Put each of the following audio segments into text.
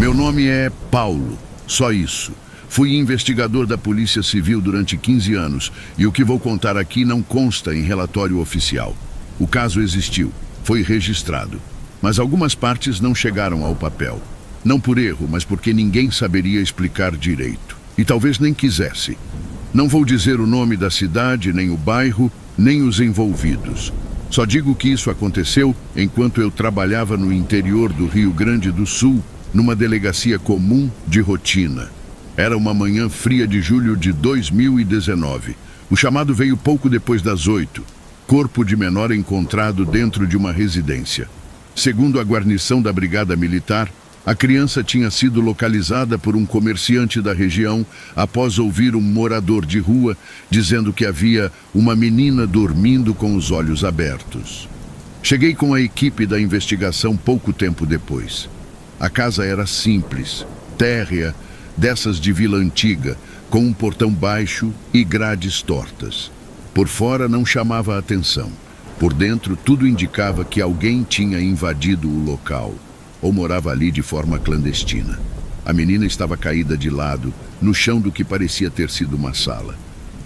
Meu nome é Paulo, só isso. Fui investigador da Polícia Civil durante 15 anos e o que vou contar aqui não consta em relatório oficial. O caso existiu, foi registrado, mas algumas partes não chegaram ao papel. Não por erro, mas porque ninguém saberia explicar direito. E talvez nem quisesse. Não vou dizer o nome da cidade, nem o bairro, nem os envolvidos. Só digo que isso aconteceu enquanto eu trabalhava no interior do Rio Grande do Sul, numa delegacia comum de rotina. Era uma manhã fria de julho de 2019. O chamado veio pouco depois das 8. Corpo de menor encontrado dentro de uma residência. Segundo a guarnição da Brigada Militar, a criança tinha sido localizada por um comerciante da região após ouvir um morador de rua dizendo que havia uma menina dormindo com os olhos abertos. Cheguei com a equipe da investigação pouco tempo depois. A casa era simples, térrea, dessas de vila antiga, com um portão baixo e grades tortas. Por fora não chamava a atenção. Por dentro tudo indicava que alguém tinha invadido o local ou morava ali de forma clandestina. A menina estava caída de lado, no chão do que parecia ter sido uma sala.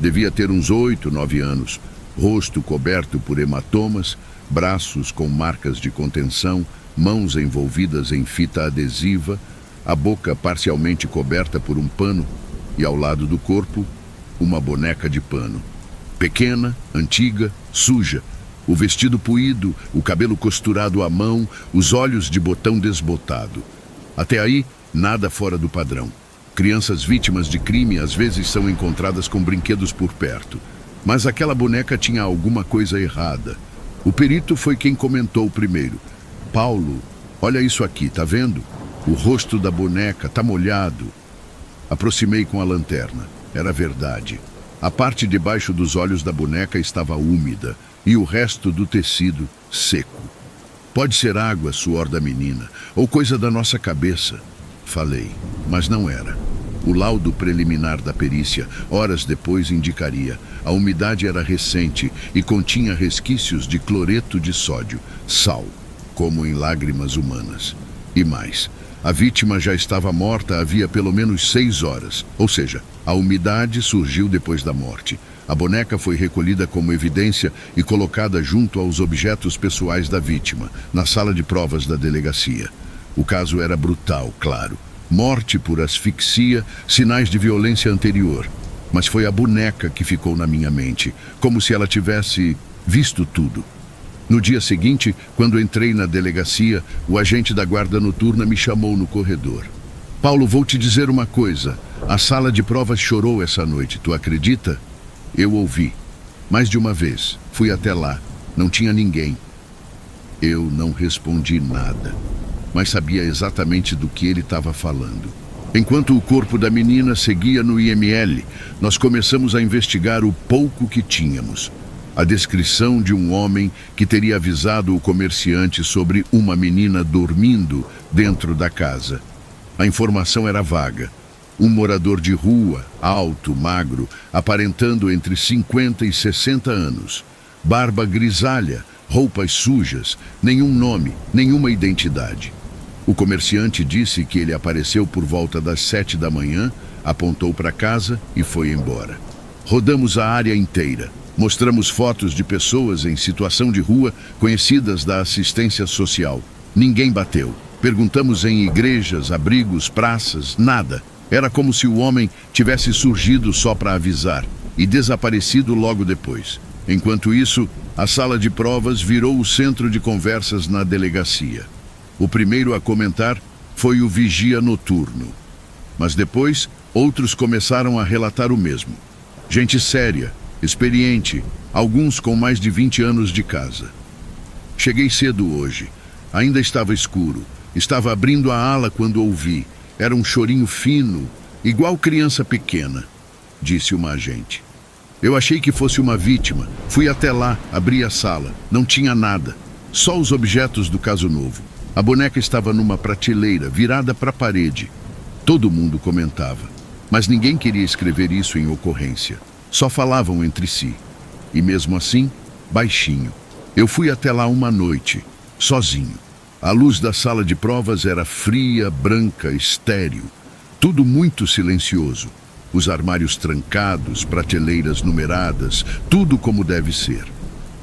Devia ter uns 8, 9 anos, rosto coberto por hematomas, braços com marcas de contenção, mãos envolvidas em fita adesiva, a boca parcialmente coberta por um pano e ao lado do corpo, uma boneca de pano. Pequena, antiga, suja, o vestido puído, o cabelo costurado à mão, os olhos de botão desbotado. Até aí, nada fora do padrão. Crianças vítimas de crime às vezes são encontradas com brinquedos por perto. Mas aquela boneca tinha alguma coisa errada. O perito foi quem comentou primeiro. Paulo, olha isso aqui, tá vendo? O rosto da boneca tá molhado. Aproximei com a lanterna. Era verdade. A parte de baixo dos olhos da boneca estava úmida e o resto do tecido seco. Pode ser água, suor da menina, ou coisa da nossa cabeça, falei, mas não era. O laudo preliminar da perícia, horas depois, indicaria. A umidade era recente e continha resquícios de cloreto de sódio, sal, como em lágrimas humanas. E mais, a vítima já estava morta havia pelo menos 6 horas, ou seja, a umidade surgiu depois da morte. A boneca foi recolhida como evidência e colocada junto aos objetos pessoais da vítima, na sala de provas da delegacia. O caso era brutal, claro. Morte por asfixia, sinais de violência anterior. Mas foi a boneca que ficou na minha mente, como se ela tivesse visto tudo. No dia seguinte, quando entrei na delegacia, o agente da guarda noturna me chamou no corredor. Paulo, vou te dizer uma coisa. A sala de provas chorou essa noite, tu acredita? Eu ouvi. Mais de uma vez. Fui até lá. Não tinha ninguém. Eu não respondi nada, mas sabia exatamente do que ele estava falando. Enquanto o corpo da menina seguia no IML, nós começamos a investigar o pouco que tínhamos. A descrição de um homem que teria avisado o comerciante sobre uma menina dormindo dentro da casa. A informação era vaga. Um morador de rua, alto, magro, aparentando entre 50 e 60 anos. Barba grisalha, roupas sujas, nenhum nome, nenhuma identidade. O comerciante disse que ele apareceu por volta das 7 da manhã, apontou para casa e foi embora. Rodamos a área inteira. Mostramos fotos de pessoas em situação de rua conhecidas da assistência social. Ninguém bateu. Perguntamos em igrejas, abrigos, praças, nada. Era como se o homem tivesse surgido só para avisar e desaparecido logo depois. Enquanto isso, a sala de provas virou o centro de conversas na delegacia. O primeiro a comentar foi o vigia noturno. Mas depois, outros começaram a relatar o mesmo. Gente séria, experiente, alguns com mais de 20 anos de casa. Cheguei cedo hoje. Ainda estava escuro. Estava abrindo a ala quando ouvi. Era um chorinho fino, igual criança pequena, disse uma agente. Eu achei que fosse uma vítima. Fui até lá, abri a sala. Não tinha nada. Só os objetos do caso novo. A boneca estava numa prateleira, virada para a parede. Todo mundo comentava. Mas ninguém queria escrever isso em ocorrência. Só falavam entre si. E mesmo assim, baixinho. Eu fui até lá uma noite, sozinho. A luz da sala de provas era fria, branca, estéril. Tudo muito silencioso. Os armários trancados, prateleiras numeradas, tudo como deve ser.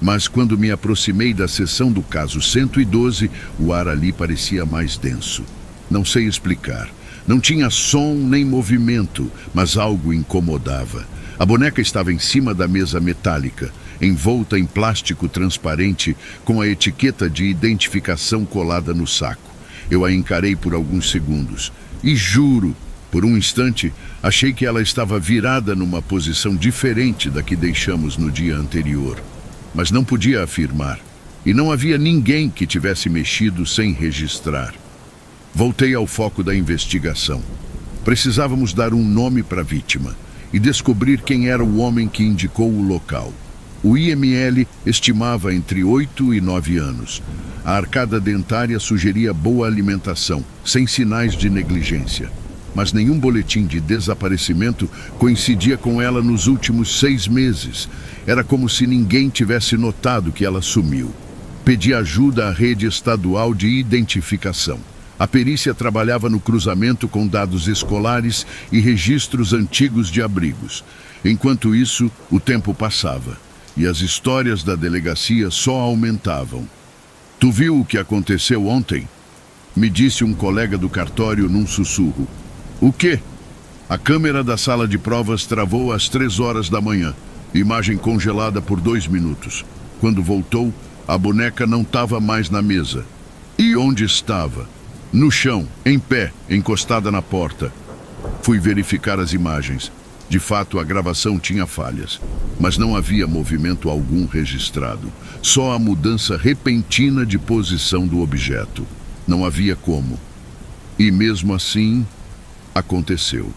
Mas quando me aproximei da seção do caso 112, o ar ali parecia mais denso. Não sei explicar. Não tinha som nem movimento, mas algo incomodava. A boneca estava em cima da mesa metálica, envolta em plástico transparente, com a etiqueta de identificação colada no saco. Eu a encarei por alguns segundos. E juro, por um instante, achei que ela estava virada numa posição diferente da que deixamos no dia anterior. Mas não podia afirmar. E não havia ninguém que tivesse mexido sem registrar. Voltei ao foco da investigação. Precisávamos dar um nome para a vítima e descobrir quem era o homem que indicou o local. O IML estimava entre 8 e 9 anos. A arcada dentária sugeria boa alimentação, sem sinais de negligência. Mas nenhum boletim de desaparecimento coincidia com ela nos últimos 6 meses. Era como se ninguém tivesse notado que ela sumiu. Pedi ajuda à rede estadual de identificação. A perícia trabalhava no cruzamento com dados escolares e registros antigos de abrigos. Enquanto isso, o tempo passava e as histórias da delegacia só aumentavam. "Tu viu o que aconteceu ontem?" me disse um colega do cartório num sussurro. "O quê?" "A câmera da sala de provas travou às 3 horas da manhã. Imagem congelada por 2 minutos. Quando voltou, a boneca não estava mais na mesa. E onde estava? No chão, em pé, encostada na porta." Fui verificar as imagens. De fato, a gravação tinha falhas, mas não havia movimento algum registrado. Só a mudança repentina de posição do objeto. Não havia como. E mesmo assim, aconteceu.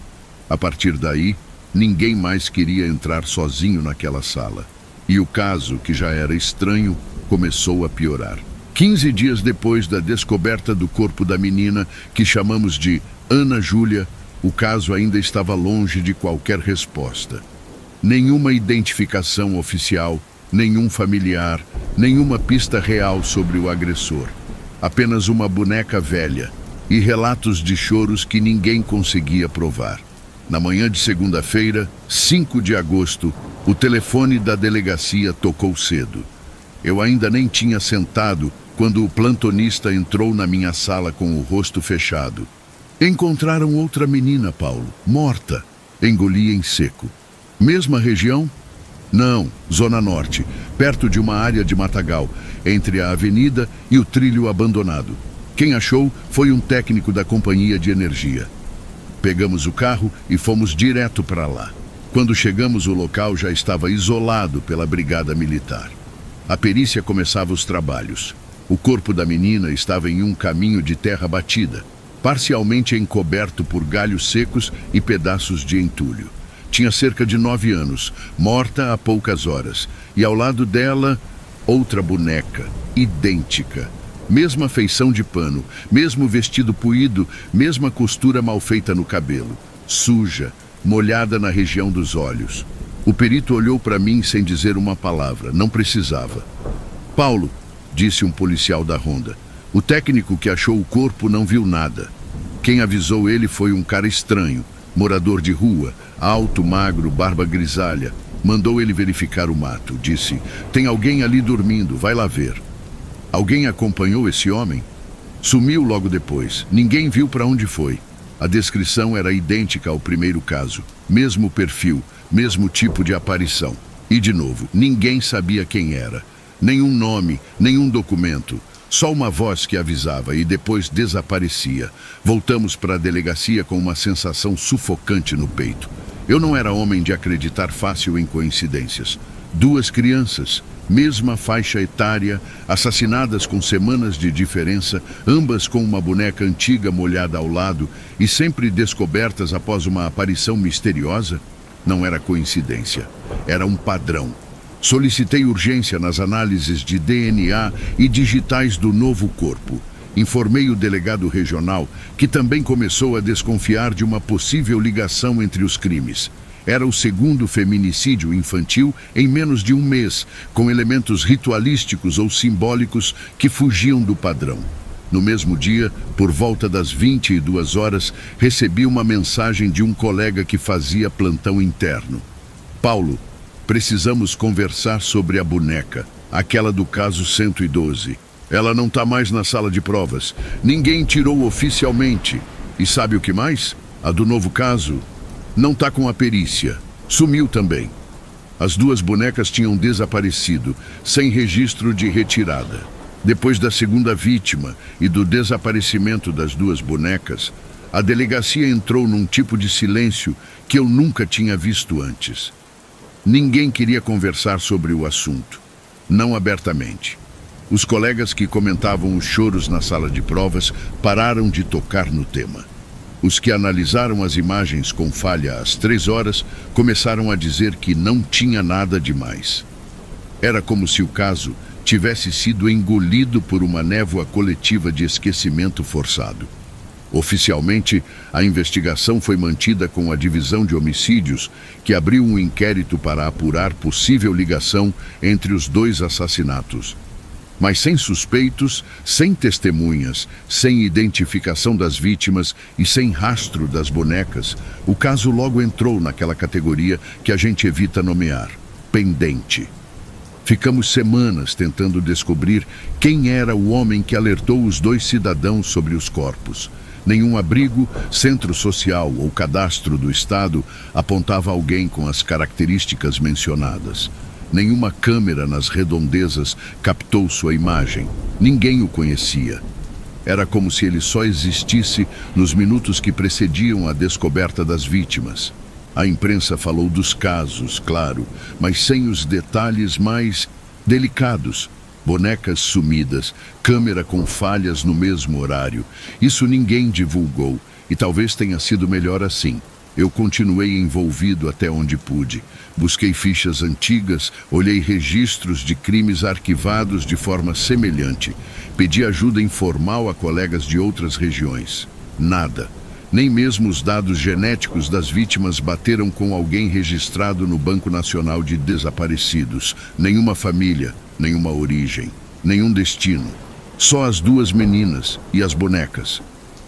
A partir daí, ninguém mais queria entrar sozinho naquela sala. E o caso, que já era estranho, começou a piorar. 15 dias depois da descoberta do corpo da menina, que chamamos de Ana Júlia, o caso ainda estava longe de qualquer resposta. Nenhuma identificação oficial, nenhum familiar, nenhuma pista real sobre o agressor. Apenas uma boneca velha e relatos de choros que ninguém conseguia provar. Na manhã de segunda-feira, 5 de agosto, o telefone da delegacia tocou cedo. Eu ainda nem tinha sentado quando o plantonista entrou na minha sala com o rosto fechado. "Encontraram outra menina, Paulo, morta." Engoli em seco. "Mesma região?" "Não, Zona Norte, perto de uma área de matagal, entre a avenida e o trilho abandonado. Quem achou foi um técnico da companhia de energia." Pegamos o carro e fomos direto para lá. Quando chegamos, o local já estava isolado pela brigada militar. A perícia começava os trabalhos. O corpo da menina estava em um caminho de terra batida, parcialmente encoberto por galhos secos e pedaços de entulho. Tinha cerca de 9 anos, morta há poucas horas, e ao lado dela, outra boneca, idêntica. Mesma feição de pano, mesmo vestido puído, mesma costura mal feita no cabelo, suja, molhada na região dos olhos. O perito olhou para mim sem dizer uma palavra, não precisava. "Paulo", disse um policial da ronda, "o técnico que achou o corpo não viu nada. Quem avisou ele foi um cara estranho, morador de rua, alto, magro, barba grisalha. Mandou ele verificar o mato. Disse, tem alguém ali dormindo, vai lá ver." Alguém acompanhou esse homem? Sumiu logo depois. Ninguém viu para onde foi. A descrição era idêntica ao primeiro caso. Mesmo perfil, mesmo tipo de aparição. E de novo, ninguém sabia quem era. Nenhum nome, nenhum documento. Só uma voz que avisava e depois desaparecia. Voltamos para a delegacia com uma sensação sufocante no peito. Eu não era homem de acreditar fácil em coincidências. 2 crianças, mesma faixa etária, assassinadas com semanas de diferença, ambas com uma boneca antiga molhada ao lado e sempre descobertas após uma aparição misteriosa? Não era coincidência, era um padrão. Solicitei urgência nas análises de DNA e digitais do novo corpo. Informei o delegado regional, que também começou a desconfiar de uma possível ligação entre os crimes. Era o 2º feminicídio infantil em menos de um mês, com elementos ritualísticos ou simbólicos que fugiam do padrão. No mesmo dia, por volta das 22 horas, recebi uma mensagem de um colega que fazia plantão interno. Paulo, precisamos conversar sobre a boneca, aquela do caso 112. Ela não está mais na sala de provas. Ninguém tirou oficialmente. E sabe o que mais? A do novo caso não está com a perícia. Sumiu também. As duas bonecas tinham desaparecido, sem registro de retirada. Depois da segunda vítima e do desaparecimento das duas bonecas, a delegacia entrou num tipo de silêncio que eu nunca tinha visto antes. Ninguém queria conversar sobre o assunto, não abertamente. Os colegas que comentavam os choros na sala de provas pararam de tocar no tema. Os que analisaram as imagens com falha às 3 horas começaram a dizer que não tinha nada demais. Era como se o caso tivesse sido engolido por uma névoa coletiva de esquecimento forçado. Oficialmente, a investigação foi mantida com a Divisão de Homicídios, que abriu um inquérito para apurar possível ligação entre os dois assassinatos. Mas sem suspeitos, sem testemunhas, sem identificação das vítimas e sem rastro das bonecas, o caso logo entrou naquela categoria que a gente evita nomear: pendente. Ficamos semanas tentando descobrir quem era o homem que alertou os dois cidadãos sobre os corpos. Nenhum abrigo, centro social ou cadastro do Estado apontava alguém com as características mencionadas. Nenhuma câmera nas redondezas captou sua imagem. Ninguém o conhecia. Era como se ele só existisse nos minutos que precediam a descoberta das vítimas. A imprensa falou dos casos, claro, mas sem os detalhes mais delicados. Bonecas sumidas, câmera com falhas no mesmo horário. Isso ninguém divulgou, e talvez tenha sido melhor assim. Eu continuei envolvido até onde pude. Busquei fichas antigas, olhei registros de crimes arquivados de forma semelhante. Pedi ajuda informal a colegas de outras regiões. Nada. Nem mesmo os dados genéticos das vítimas bateram com alguém registrado no Banco Nacional de Desaparecidos. Nenhuma família, nenhuma origem, nenhum destino. Só as duas meninas e as bonecas.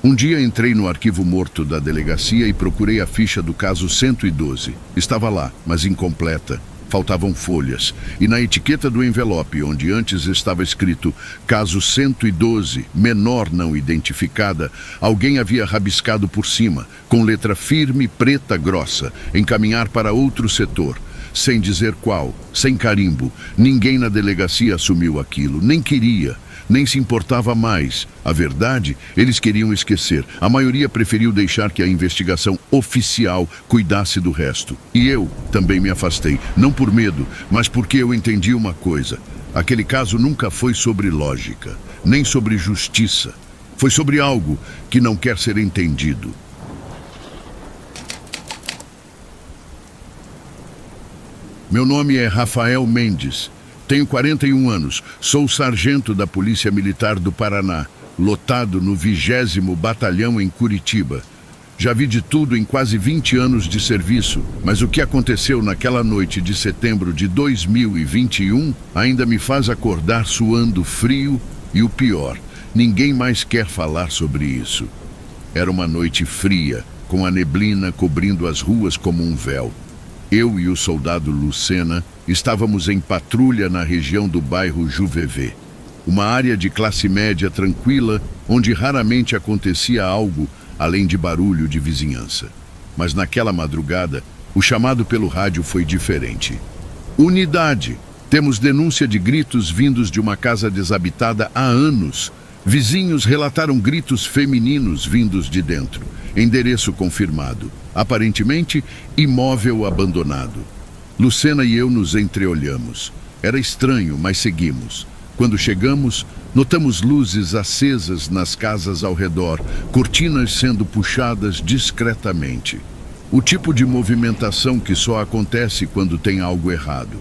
Um dia entrei no arquivo morto da delegacia e procurei a ficha do caso 112. Estava lá, mas incompleta. Faltavam folhas. E na etiqueta do envelope, onde antes estava escrito caso 112, menor não identificada, alguém havia rabiscado por cima, com letra firme, preta, grossa, encaminhar para outro setor. Sem dizer qual, sem carimbo. Ninguém na delegacia assumiu aquilo, nem queria. Nem se importava mais. A verdade, eles queriam esquecer. A maioria preferiu deixar que a investigação oficial cuidasse do resto. E eu também me afastei, não por medo, mas porque eu entendi uma coisa. Aquele caso nunca foi sobre lógica, nem sobre justiça. Foi sobre algo que não quer ser entendido. Meu nome é Rafael Mendes. Tenho 41 anos, sou sargento da Polícia Militar do Paraná, lotado no 20º Batalhão em Curitiba. Já vi de tudo em quase 20 anos de serviço, mas o que aconteceu naquela noite de setembro de 2021 ainda me faz acordar suando frio e o pior, ninguém mais quer falar sobre isso. Era uma noite fria, com a neblina cobrindo as ruas como um véu. Eu e o soldado Lucena estávamos em patrulha na região do bairro Juvevê, uma área de classe média tranquila onde raramente acontecia algo além de barulho de vizinhança. Mas naquela madrugada, o chamado pelo rádio foi diferente. Unidade! Temos denúncia de gritos vindos de uma casa desabitada há anos. Vizinhos relataram gritos femininos vindos de dentro. Endereço confirmado. Aparentemente, imóvel abandonado. Lucena e eu nos entreolhamos. Era estranho, mas seguimos. Quando chegamos, notamos luzes acesas nas casas ao redor, cortinas sendo puxadas discretamente. O tipo de movimentação que só acontece quando tem algo errado.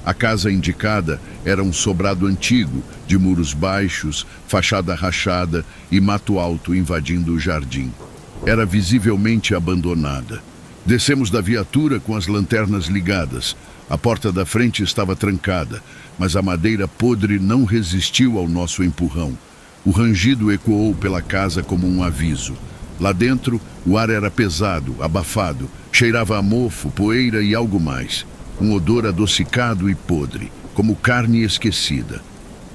A casa indicada era um sobrado antigo, de muros baixos, fachada rachada e mato alto invadindo o jardim. Era visivelmente abandonada. Descemos da viatura com as lanternas ligadas. A porta da frente estava trancada, mas a madeira podre não resistiu ao nosso empurrão. O rangido ecoou pela casa como um aviso. Lá dentro, o ar era pesado, abafado, cheirava a mofo, poeira e algo mais. Um odor adocicado e podre, como carne esquecida.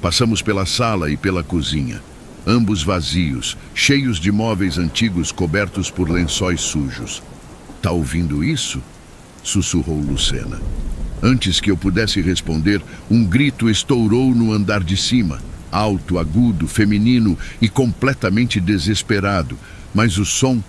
Passamos pela sala e pela cozinha, ambos vazios, cheios de móveis antigos cobertos por lençóis sujos. "Tá ouvindo isso?" sussurrou Lucena. Antes que eu pudesse responder, um grito estourou no andar de cima, alto, agudo, feminino e completamente desesperado, mas o som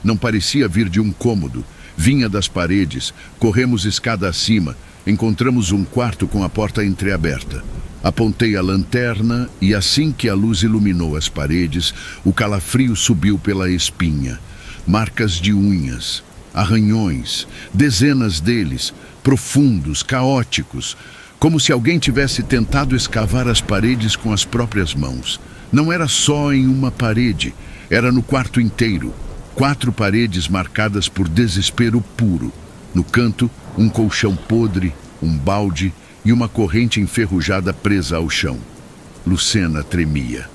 não parecia vir de um cômodo, vinha das paredes. Corremos escada acima, encontramos um quarto com a porta entreaberta. Apontei a lanterna e assim que a luz iluminou as paredes, o calafrio subiu pela espinha. Marcas de unhas, arranhões, dezenas deles, profundos, caóticos, como se alguém tivesse tentado escavar as paredes com as próprias mãos. Não era só em uma parede, era no quarto inteiro. 4 paredes marcadas por desespero puro. No canto, um colchão podre, um balde e uma corrente enferrujada presa ao chão. Lucena tremia.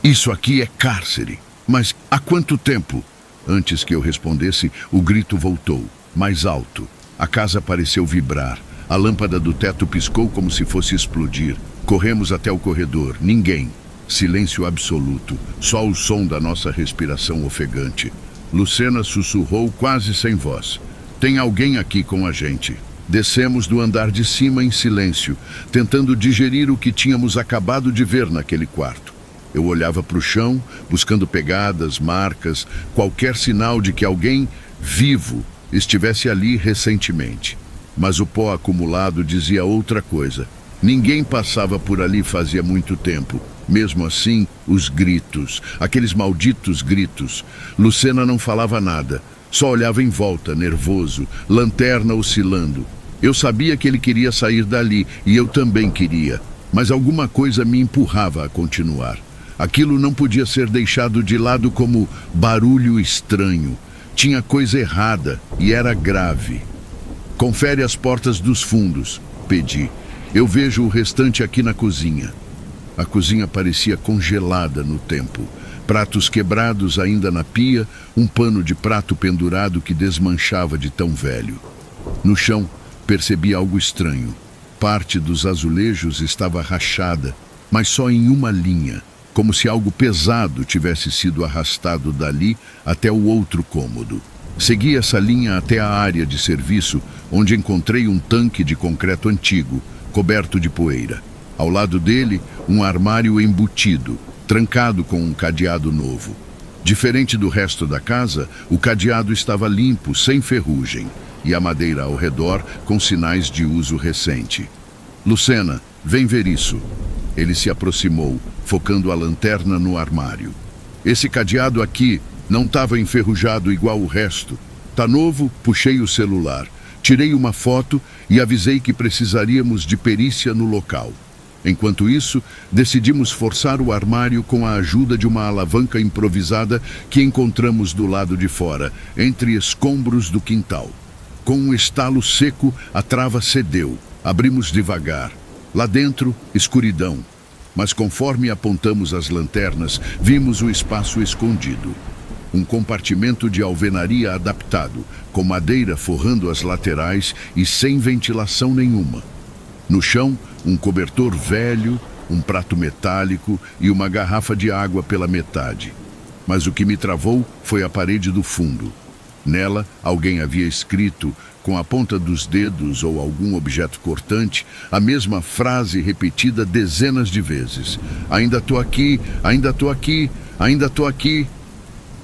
"Isso aqui é cárcere. Mas há quanto tempo?" Antes que eu respondesse, o grito voltou, mais alto. A casa pareceu vibrar. A lâmpada do teto piscou como se fosse explodir. Corremos até o corredor. Ninguém. Silêncio absoluto. Só o som da nossa respiração ofegante. Lucena sussurrou quase sem voz: "Tem alguém aqui com a gente." Descemos do andar de cima em silêncio, tentando digerir o que tínhamos acabado de ver naquele quarto. Eu olhava para o chão, buscando pegadas, marcas, qualquer sinal de que alguém vivo estivesse ali recentemente. Mas o pó acumulado dizia outra coisa. Ninguém passava por ali fazia muito tempo. Mesmo assim, os gritos, aqueles malditos gritos. Lucena não falava nada, só olhava em volta, nervoso, lanterna oscilando. Eu sabia que ele queria sair dali e eu também queria, mas alguma coisa me empurrava a continuar. Aquilo não podia ser deixado de lado como barulho estranho. Tinha coisa errada e era grave. "Confere as portas dos fundos", pedi. "Eu vejo o restante aqui na cozinha." A cozinha parecia congelada no tempo. Pratos quebrados ainda na pia, um pano de prato pendurado que desmanchava de tão velho. No chão, percebi algo estranho. Parte dos azulejos estava rachada, mas só em uma linha, como se algo pesado tivesse sido arrastado dali até o outro cômodo. Segui essa linha até a área de serviço, onde encontrei um tanque de concreto antigo, coberto de poeira. Ao lado dele, um armário embutido, trancado com um cadeado novo. Diferente do resto da casa, o cadeado estava limpo, sem ferrugem, e a madeira ao redor com sinais de uso recente. "Lucena, vem ver isso." Ele se aproximou, focando a lanterna no armário. "Esse cadeado aqui não estava enferrujado igual o resto. Tá novo." Puxei o celular, tirei uma foto e avisei que precisaríamos de perícia no local. Enquanto isso, decidimos forçar o armário com a ajuda de uma alavanca improvisada que encontramos do lado de fora, entre escombros do quintal. Com um estalo seco, a trava cedeu. Abrimos devagar. Lá dentro, escuridão. Mas conforme apontamos as lanternas, vimos o espaço escondido. Um compartimento de alvenaria adaptado, com madeira forrando as laterais e sem ventilação nenhuma. No chão, um cobertor velho, um prato metálico e uma garrafa de água pela metade. Mas o que me travou foi a parede do fundo. Nela, alguém havia escrito, com a ponta dos dedos ou algum objeto cortante, a mesma frase repetida dezenas de vezes: "Ainda tô aqui, ainda tô aqui, ainda tô aqui."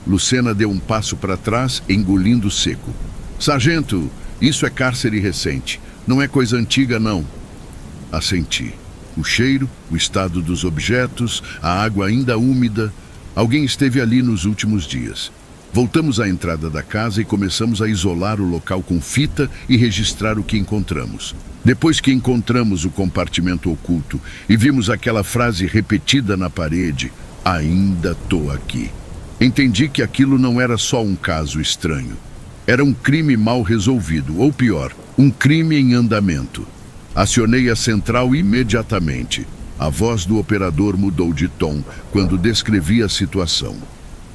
Lucena deu um passo para trás, engolindo seco. "Sargento, isso é cárcere recente. Não é coisa antiga, não." Assenti. O cheiro, o estado dos objetos, a água ainda úmida. Alguém esteve ali nos últimos dias. Voltamos à entrada da casa e começamos a isolar o local com fita e registrar o que encontramos. Depois que encontramos o compartimento oculto e vimos aquela frase repetida na parede: "Ainda tô aqui", entendi que aquilo não era só um caso estranho. Era um crime mal resolvido, ou pior, um crime em andamento. Acionei a central imediatamente. A voz do operador mudou de tom quando descrevia a situação.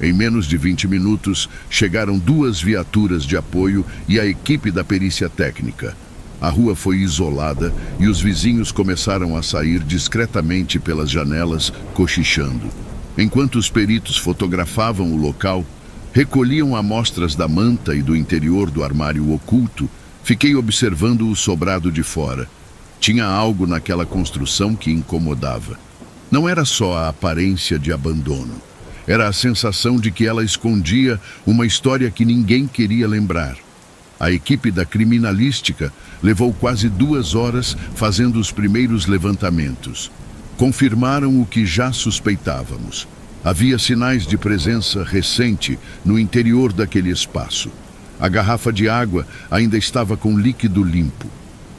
Em menos de 20 minutos, chegaram 2 viaturas de apoio e a equipe da perícia técnica. A rua foi isolada e os vizinhos começaram a sair discretamente pelas janelas, cochichando. Enquanto os peritos fotografavam o local, recolhiam amostras da manta e do interior do armário oculto, fiquei observando o sobrado de fora. Tinha algo naquela construção que incomodava. Não era só a aparência de abandono. Era a sensação de que ela escondia uma história que ninguém queria lembrar. A equipe da criminalística levou quase 2 horas fazendo os primeiros levantamentos. Confirmaram o que já suspeitávamos. Havia sinais de presença recente no interior daquele espaço. A garrafa de água ainda estava com líquido limpo.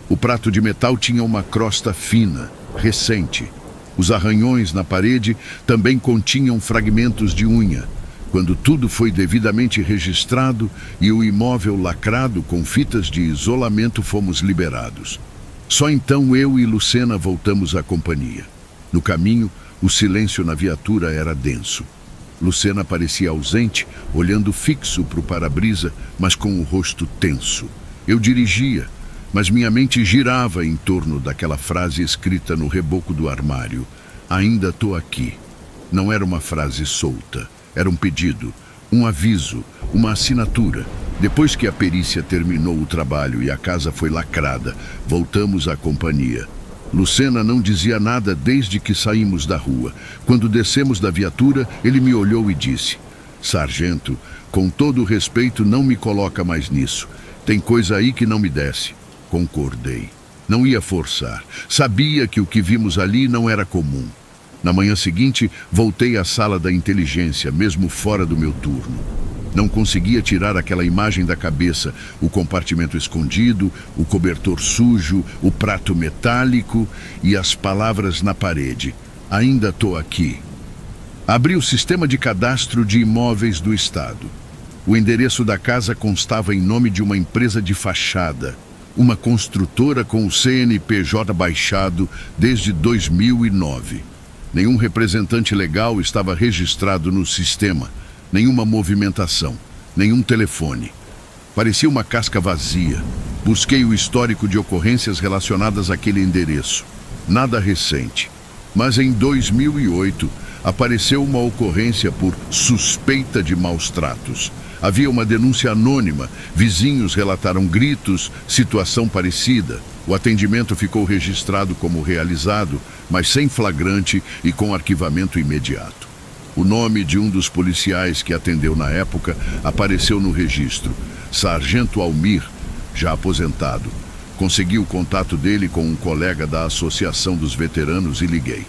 O prato de metal tinha uma crosta fina, recente. Os arranhões na parede também continham fragmentos de unha. Quando tudo foi devidamente registrado e o imóvel lacrado com fitas de isolamento, fomos liberados. Só então eu e Lucena voltamos à companhia. No caminho, o silêncio na viatura era denso. Lucena parecia ausente, olhando fixo para o para-brisa, mas com o rosto tenso. Eu dirigia, mas minha mente girava em torno daquela frase escrita no reboco do armário. Ainda tô aqui. Não era uma frase solta. Era um pedido, um aviso, uma assinatura. Depois que a perícia terminou o trabalho e a casa foi lacrada, voltamos à companhia. Lucena não dizia nada desde que saímos da rua. Quando descemos da viatura, ele me olhou e disse: "Sargento, com todo o respeito, não me coloca mais nisso. Tem coisa aí que não me desce." Concordei. Não ia forçar. Sabia que o que vimos ali não era comum. Na manhã seguinte, voltei à sala da inteligência, mesmo fora do meu turno. Não conseguia tirar aquela imagem da cabeça, o compartimento escondido, o cobertor sujo, o prato metálico e as palavras na parede. Ainda tô aqui. Abri o sistema de cadastro de imóveis do Estado. O endereço da casa constava em nome de uma empresa de fachada, uma construtora com o CNPJ baixado desde 2009. Nenhum representante legal estava registrado no sistema, nenhuma movimentação, nenhum telefone. Parecia uma casca vazia. Busquei o histórico de ocorrências relacionadas àquele endereço. Nada recente. Mas em 2008, apareceu uma ocorrência por suspeita de maus tratos. Havia uma denúncia anônima, vizinhos relataram gritos, situação parecida. O atendimento ficou registrado como realizado, mas sem flagrante e com arquivamento imediato. O nome de um dos policiais que atendeu na época apareceu no registro. Sargento Almir, já aposentado. Consegui o contato dele com um colega da Associação dos Veteranos e liguei.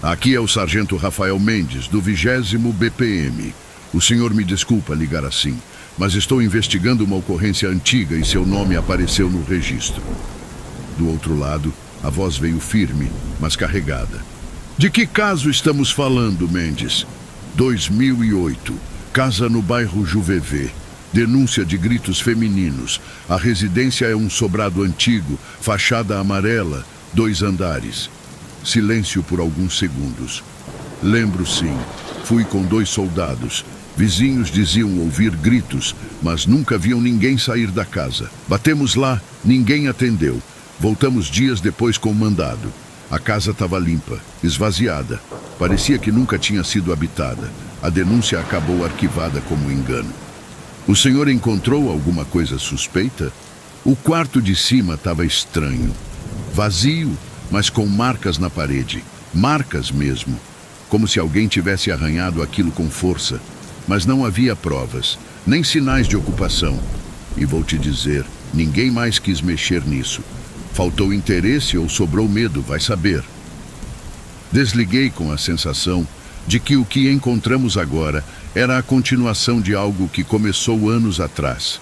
"Aqui é o Sargento Rafael Mendes, do 20º BPM. O senhor me desculpa ligar assim, mas estou investigando uma ocorrência antiga e seu nome apareceu no registro." Do outro lado, a voz veio firme, mas carregada. "De que caso estamos falando, Mendes?" 2008. Casa no bairro Juvevê. Denúncia de gritos femininos. A residência é um sobrado antigo, fachada amarela, 2 andares. Silêncio por alguns segundos. "Lembro sim. Fui com 2 soldados. Vizinhos diziam ouvir gritos, mas nunca viam ninguém sair da casa. Batemos lá, ninguém atendeu. Voltamos dias depois com mandado. A casa estava limpa, esvaziada. Parecia que nunca tinha sido habitada. A denúncia acabou arquivada como engano." "O senhor encontrou alguma coisa suspeita?" "O quarto de cima estava estranho. Vazio, mas com marcas na parede. Marcas mesmo. Como se alguém tivesse arranhado aquilo com força. Mas não havia provas, nem sinais de ocupação. E vou te dizer, ninguém mais quis mexer nisso. Faltou interesse ou sobrou medo, vai saber." Desliguei com a sensação de que o que encontramos agora era a continuação de algo que começou anos atrás.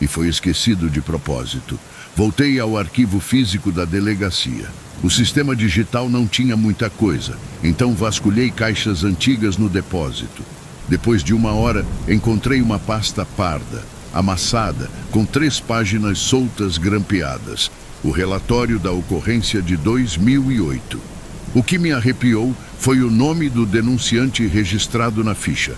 E foi esquecido de propósito. Voltei ao arquivo físico da delegacia. O sistema digital não tinha muita coisa, então vasculhei caixas antigas no depósito. Depois de 1 hora, encontrei uma pasta parda, amassada, com 3 páginas soltas grampeadas. O relatório da ocorrência de 2008. O que me arrepiou foi o nome do denunciante registrado na ficha.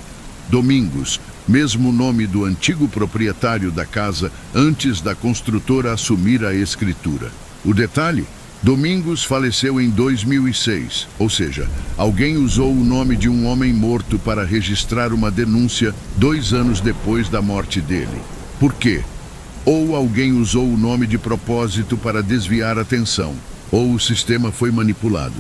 Domingos, mesmo nome do antigo proprietário da casa antes da construtora assumir a escritura. O detalhe? Domingos faleceu em 2006, ou seja, alguém usou o nome de um homem morto para registrar uma denúncia 2 anos depois da morte dele. Por quê? Ou alguém usou o nome de propósito para desviar a atenção, ou o sistema foi manipulado.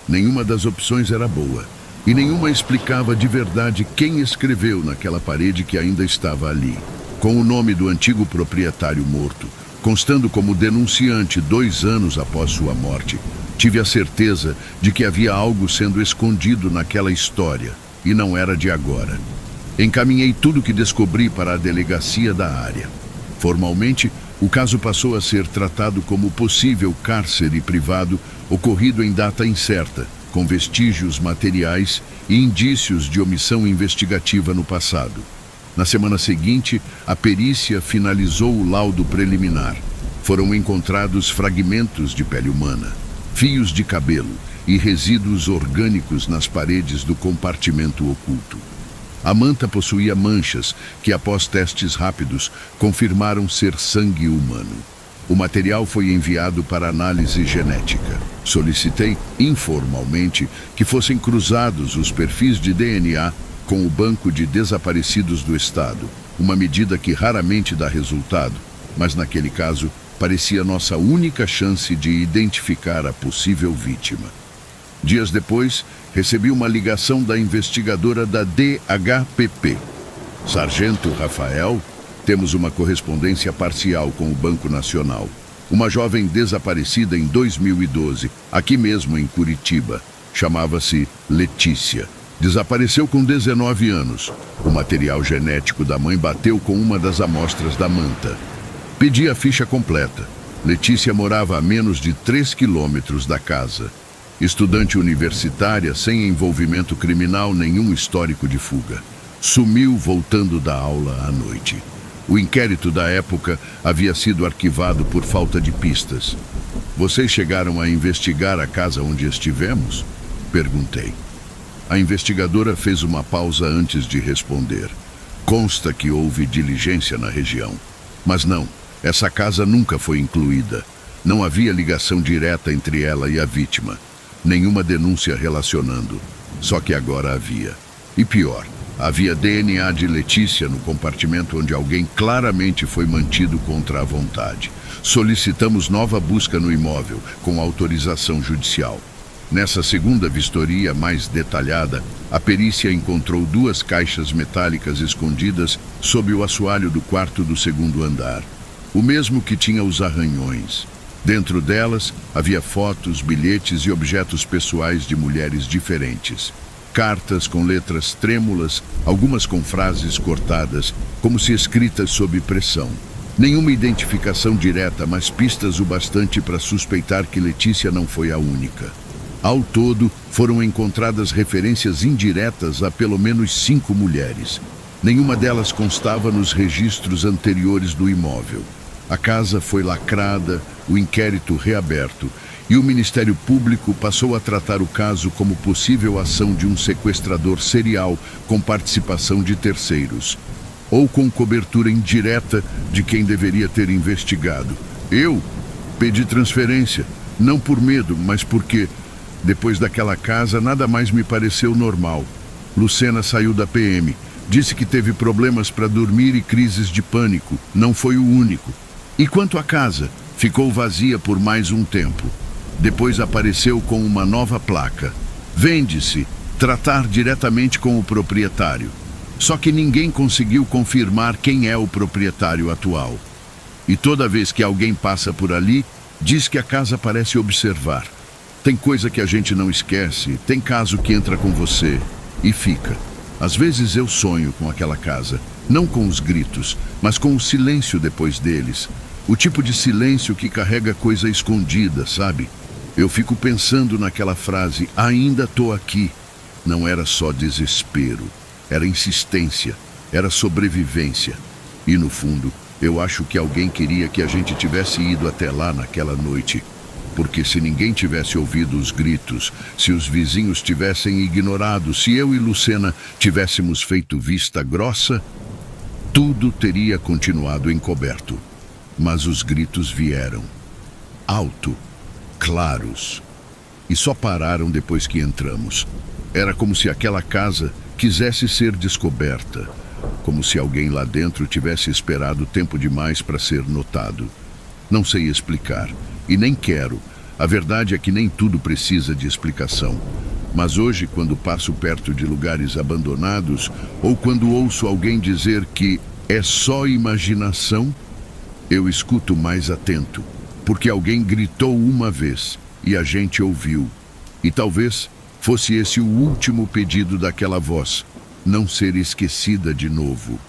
Nenhuma das opções era boa, e nenhuma explicava de verdade quem escreveu naquela parede que ainda estava ali. Com o nome do antigo proprietário morto, constando como denunciante 2 anos após sua morte, tive a certeza de que havia algo sendo escondido naquela história, e não era de agora. Encaminhei tudo que descobri para a delegacia da área. Formalmente, o caso passou a ser tratado como possível cárcere privado ocorrido em data incerta, com vestígios materiais e indícios de omissão investigativa no passado. Na semana seguinte, a perícia finalizou o laudo preliminar. Foram encontrados fragmentos de pele humana, fios de cabelo e resíduos orgânicos nas paredes do compartimento oculto. A manta possuía manchas que, após testes rápidos, confirmaram ser sangue humano. O material foi enviado para análise genética. Solicitei, informalmente, que fossem cruzados os perfis de DNA com o Banco de Desaparecidos do Estado, uma medida que raramente dá resultado, mas naquele caso parecia nossa única chance de identificar a possível vítima. Dias depois, recebi uma ligação da investigadora da DHPP. Sargento Rafael, temos uma correspondência parcial com o Banco Nacional. Uma jovem desaparecida em 2012, aqui mesmo em Curitiba. Chamava-se Letícia. Desapareceu com 19 anos. O material genético da mãe bateu com uma das amostras da manta. Pedi a ficha completa. Letícia morava a menos de 3 quilômetros da casa. Estudante universitária, sem envolvimento criminal, nenhum histórico de fuga. Sumiu voltando da aula à noite. O inquérito da época havia sido arquivado por falta de pistas. Vocês chegaram a investigar a casa onde estivemos? Perguntei. A investigadora fez uma pausa antes de responder. Consta que houve diligência na região. Mas não, essa casa nunca foi incluída. Não havia ligação direta entre ela e a vítima. Nenhuma denúncia relacionando. Só que agora havia. E pior, havia DNA de Letícia no compartimento onde alguém claramente foi mantido contra a vontade. Solicitamos nova busca no imóvel, com autorização judicial. Nessa segunda vistoria mais detalhada, a perícia encontrou 2 caixas metálicas escondidas sob o assoalho do quarto do 2º andar. O mesmo que tinha os arranhões. Dentro delas, havia fotos, bilhetes e objetos pessoais de mulheres diferentes. Cartas com letras trêmulas, algumas com frases cortadas, como se escritas sob pressão. Nenhuma identificação direta, mas pistas o bastante para suspeitar que Letícia não foi a única. Ao todo, foram encontradas referências indiretas a pelo menos 5 mulheres. Nenhuma delas constava nos registros anteriores do imóvel. A casa foi lacrada, o inquérito reaberto, e o Ministério Público passou a tratar o caso como possível ação de um sequestrador serial com participação de terceiros, ou com cobertura indireta de quem deveria ter investigado. Eu pedi transferência, não por medo, mas porque, depois daquela casa, nada mais me pareceu normal. Lucena saiu da PM, disse que teve problemas para dormir e crises de pânico, não foi o único. E quanto à casa, ficou vazia por mais um tempo. Depois apareceu com uma nova placa. Vende-se, tratar diretamente com o proprietário. Só que ninguém conseguiu confirmar quem é o proprietário atual. E toda vez que alguém passa por ali, diz que a casa parece observar. Tem coisa que a gente não esquece, tem caso que entra com você e fica. Às vezes eu sonho com aquela casa, não com os gritos, mas com o silêncio depois deles. O tipo de silêncio que carrega coisa escondida, sabe? Eu fico pensando naquela frase, ainda tô aqui. Não era só desespero, era insistência, era sobrevivência. E no fundo, eu acho que alguém queria que a gente tivesse ido até lá naquela noite. Porque se ninguém tivesse ouvido os gritos, se os vizinhos tivessem ignorado, se eu e Lucena tivéssemos feito vista grossa, tudo teria continuado encoberto. Mas os gritos vieram, alto, claros, e só pararam depois que entramos. Era como se aquela casa quisesse ser descoberta, como se alguém lá dentro tivesse esperado tempo demais para ser notado. Não sei explicar, e nem quero. A verdade é que nem tudo precisa de explicação. Mas hoje, quando passo perto de lugares abandonados, ou quando ouço alguém dizer que é só imaginação, eu escuto mais atento, porque alguém gritou uma vez e a gente ouviu. E talvez fosse esse o último pedido daquela voz, não ser esquecida de novo.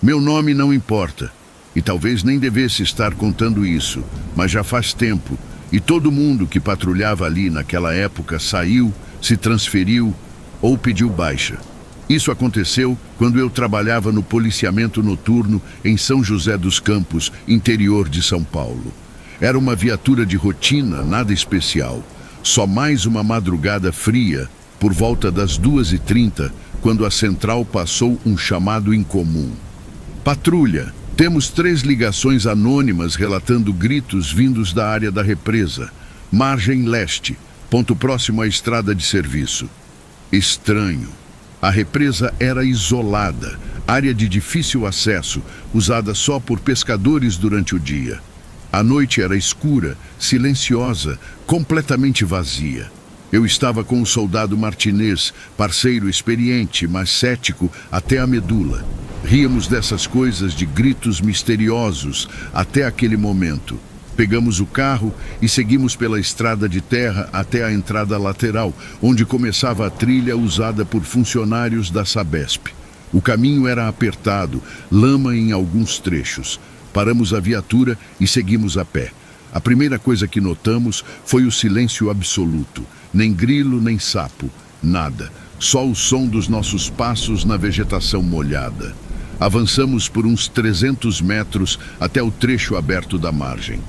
Meu nome não importa, e talvez nem devesse estar contando isso, mas já faz tempo, e todo mundo que patrulhava ali naquela época saiu, se transferiu ou pediu baixa. Isso aconteceu quando eu trabalhava no policiamento noturno em São José dos Campos, interior de São Paulo. Era uma viatura de rotina, nada especial. Só mais uma madrugada fria, por volta das 2h30, quando a central passou um chamado incomum. Patrulha, temos 3 ligações anônimas relatando gritos vindos da área da represa, margem leste, ponto próximo à estrada de serviço. Estranho. A represa era isolada, área de difícil acesso, usada só por pescadores durante o dia. A noite era escura, silenciosa, completamente vazia. Eu estava com o soldado Martinez, parceiro experiente, mas cético até a medula. Ríamos dessas coisas de gritos misteriosos até aquele momento. Pegamos o carro e seguimos pela estrada de terra até a entrada lateral, onde começava a trilha usada por funcionários da Sabesp. O caminho era apertado, lama em alguns trechos. Paramos a viatura e seguimos a pé. A primeira coisa que notamos foi o silêncio absoluto. Nem grilo, nem sapo, nada. Só o som dos nossos passos na vegetação molhada. Avançamos por uns 300 metros até o trecho aberto da margem.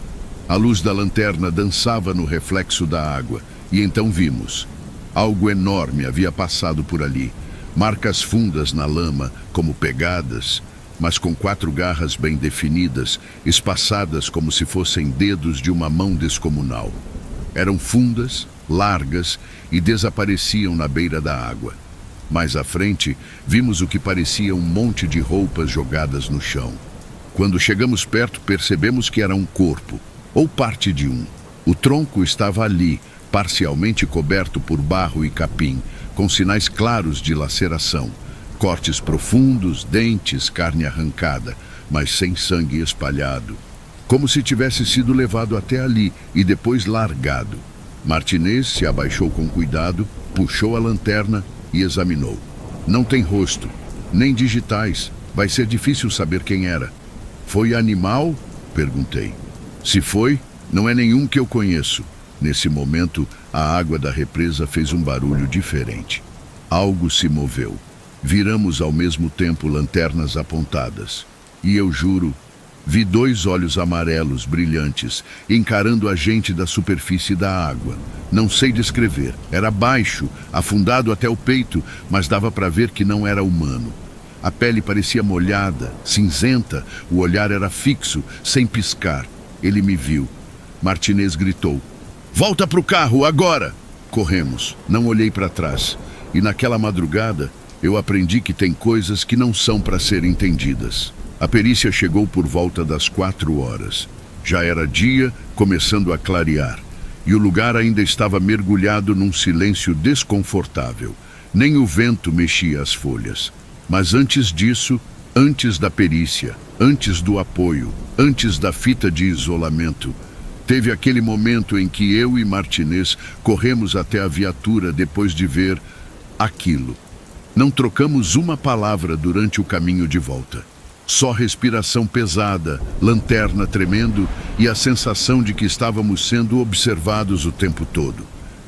A luz da lanterna dançava no reflexo da água, e então vimos. Algo enorme havia passado por ali. Marcas fundas na lama, como pegadas, mas com 4 garras bem definidas, espaçadas como se fossem dedos de uma mão descomunal. Eram fundas, largas e desapareciam na beira da água. Mais à frente, vimos o que parecia um monte de roupas jogadas no chão. Quando chegamos perto, percebemos que era um corpo, ou parte de um. O tronco estava ali, parcialmente coberto por barro e capim, com sinais claros de laceração. Cortes profundos, dentes, carne arrancada, mas sem sangue espalhado. Como se tivesse sido levado até ali e depois largado. Martinez se abaixou com cuidado, puxou a lanterna e examinou. Não tem rosto, nem digitais. Vai ser difícil saber quem era. Foi animal? Perguntei. Se foi, não é nenhum que eu conheço. Nesse momento, a água da represa fez um barulho diferente. Algo se moveu. Viramos ao mesmo tempo lanternas apontadas. E eu juro, vi 2 olhos amarelos brilhantes encarando a gente da superfície da água. Não sei descrever. Era baixo, afundado até o peito, mas dava para ver que não era humano. A pele parecia molhada, cinzenta, o olhar era fixo, sem piscar. Ele me viu. Martinez gritou. Volta pro carro, agora! Corremos. Não olhei para trás. E naquela madrugada, eu aprendi que tem coisas que não são para ser entendidas. A perícia chegou por volta das 4 horas. Já era dia, começando a clarear. E o lugar ainda estava mergulhado num silêncio desconfortável. Nem o vento mexia as folhas. Mas antes disso, antes da perícia, antes do apoio, antes da fita de isolamento, teve aquele momento em que eu e Martinez corremos até a viatura depois de ver aquilo. Não trocamos uma palavra durante o caminho de volta. Só respiração pesada, lanterna tremendo e a sensação de que estávamos sendo observados o tempo todo.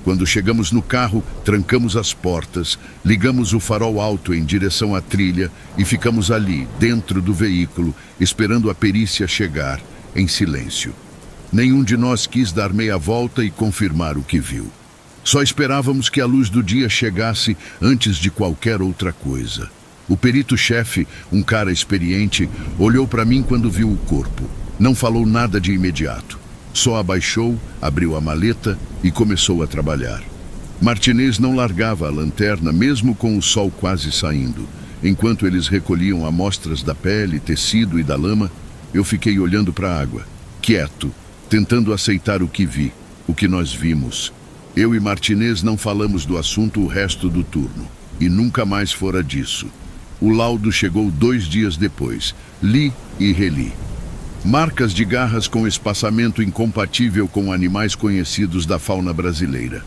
Quando chegamos no carro, trancamos as portas, ligamos o farol alto em direção à trilha e ficamos ali, dentro do veículo, esperando a perícia chegar, em silêncio. Nenhum de nós quis dar meia volta e confirmar o que viu. Só esperávamos que a luz do dia chegasse antes de qualquer outra coisa. O perito-chefe, um cara experiente, olhou para mim quando viu o corpo. Não falou nada de imediato. Só abaixou, abriu a maleta e começou a trabalhar. Martinez não largava a lanterna, mesmo com o sol quase saindo. Enquanto eles recolhiam amostras da pele, tecido e da lama, eu fiquei olhando para a água, quieto, tentando aceitar o que vi, o que nós vimos. Eu e Martinez não falamos do assunto o resto do turno, e nunca mais fora disso. O laudo chegou 2 dias depois. Li e reli. Marcas de garras com espaçamento incompatível com animais conhecidos da fauna brasileira.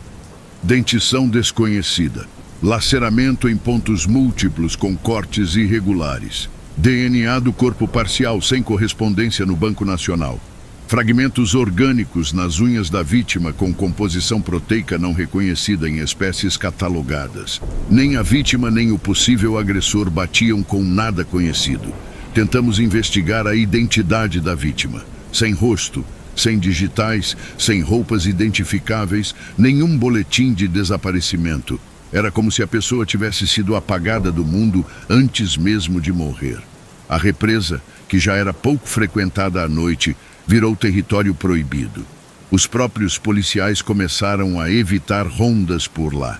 Dentição desconhecida. Laceramento em pontos múltiplos com cortes irregulares. DNA do corpo parcial sem correspondência no Banco Nacional. Fragmentos orgânicos nas unhas da vítima com composição proteica não reconhecida em espécies catalogadas. Nem a vítima nem o possível agressor batiam com nada conhecido. Tentamos investigar a identidade da vítima. Sem rosto, sem digitais, sem roupas identificáveis, nenhum boletim de desaparecimento. Era como se a pessoa tivesse sido apagada do mundo antes mesmo de morrer. A represa, que já era pouco frequentada à noite, virou território proibido. Os próprios policiais começaram a evitar rondas por lá.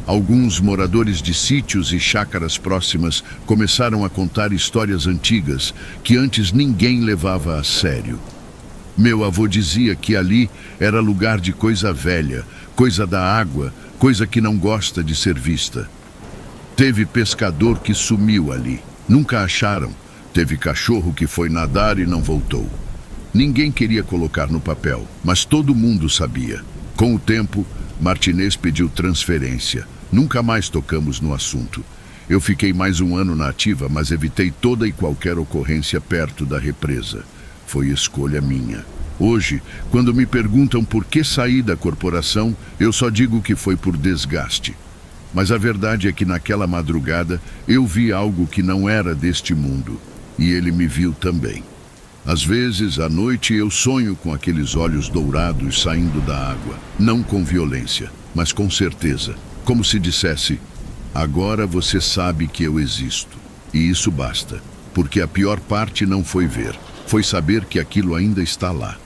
Alguns moradores de sítios e chácaras próximas começaram a contar histórias antigas que antes ninguém levava a sério. Meu avô dizia que ali era lugar de coisa velha, coisa da água, coisa que não gosta de ser vista. Teve pescador que sumiu ali, nunca acharam. Teve cachorro que foi nadar e não voltou. Ninguém queria colocar no papel, mas todo mundo sabia. Com o tempo, Martinez pediu transferência. Nunca mais tocamos no assunto. Eu fiquei mais 1 ano na ativa, mas evitei toda e qualquer ocorrência perto da represa. Foi escolha minha. Hoje, quando me perguntam por que saí da corporação, eu só digo que foi por desgaste. Mas a verdade é que naquela madrugada eu vi algo que não era deste mundo. E ele me viu também. Às vezes, à noite, eu sonho com aqueles olhos dourados saindo da água. Não com violência, mas com certeza. Como se dissesse, agora você sabe que eu existo. E isso basta, porque a pior parte não foi ver, foi saber que aquilo ainda está lá.